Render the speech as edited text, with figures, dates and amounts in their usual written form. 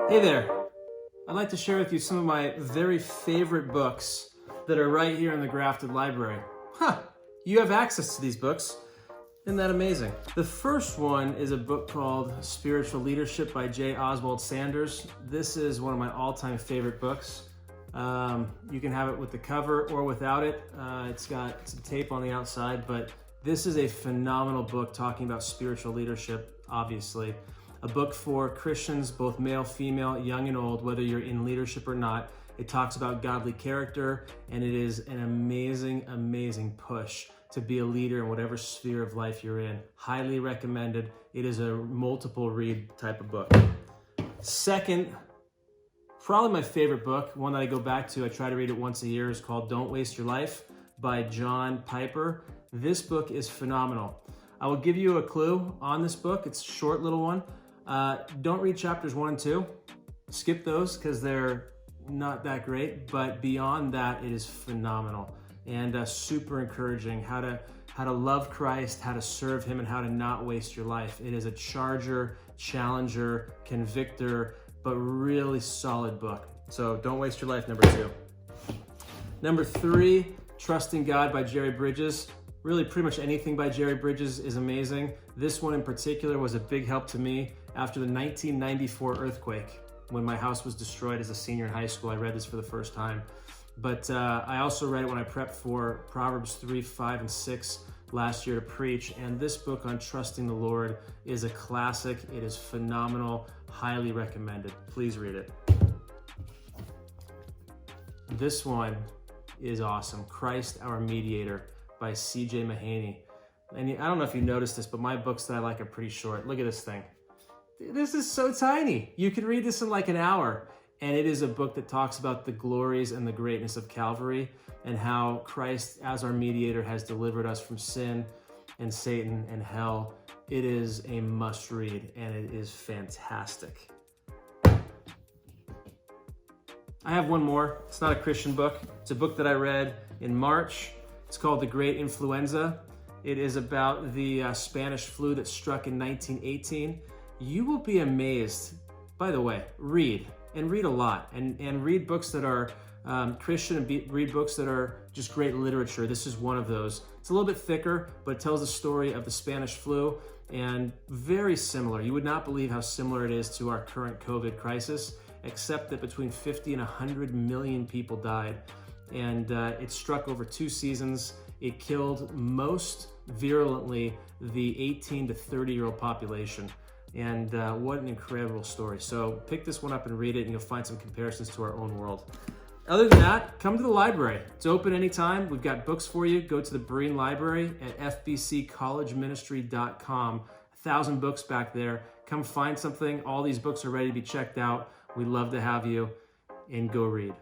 Hey there, I'd like to share with you some of my very favorite books that are right here in the Grafted Library. You have access to these books. Isn't that amazing? The first one is a book called Spiritual Leadership by J. Oswald Sanders. This is one of my all-time favorite books. You can have it with the cover or without it. It's got some tape on the outside, but this is a phenomenal book talking about spiritual leadership, obviously. A book for Christians, both male, female, young and old, whether you're in leadership or not. It talks about godly character, and it is an amazing, amazing push to be a leader in whatever sphere of life you're in. Highly recommended. It is a multiple read type of book. Second, probably my favorite book, one that I go back to, I try to read it once a year, is called Don't Waste Your Life by John Piper. This book is phenomenal. I will give you a clue on this book. It's a short little one. Don't read chapters 1 and 2. Skip those because they're not that great, but beyond that, it is phenomenal and super encouraging how to love Christ, how to serve him, and how to not waste your life. It is a charger, challenger, convictor, but really solid book. So don't waste your life, number 2. Number 3, Trusting God by Jerry Bridges. Really, pretty much anything by Jerry Bridges is amazing. This one in particular was a big help to me after the 1994 earthquake. When my house was destroyed as a senior in high school, I read this for the first time. But I also read it when I prepped for Proverbs 3, 5, and 6 last year to preach. And this book on trusting the Lord is a classic. It is phenomenal, highly recommended. Please read it. This one is awesome. Christ, Our Mediator by C.J. Mahaney. And I don't know if you noticed this, but my books that I like are pretty short. Look at this thing. This is so tiny. You can read this in like an hour. And it is a book that talks about the glories and the greatness of Calvary and how Christ, as our mediator, has delivered us from sin and Satan and hell. It is a must read, and it is fantastic. I have one more. It's not a Christian book. It's a book that I read in March. It's called The Great Influenza. It is about the Spanish flu that struck in 1918. You will be amazed. By the way, read a lot, and read books that are Christian, and read books that are just great literature. This is one of those. It's a little bit thicker, but it tells the story of the Spanish flu, and very similar. You would not believe how similar it is to our current COVID crisis, except that between 50 and 100 million people died, and it struck over 2 seasons. It killed most virulently the 18 to 30-year-old population. And what an incredible story. So pick this one up and read it, and you'll find some comparisons to our own world. Other than that, come to the library. It's open anytime. We've got books for you. Go to the Berean Library at fbccollegeministry.com. 1,000 books back there. Come find something. All these books are ready to be checked out. We'd love to have you, and go read.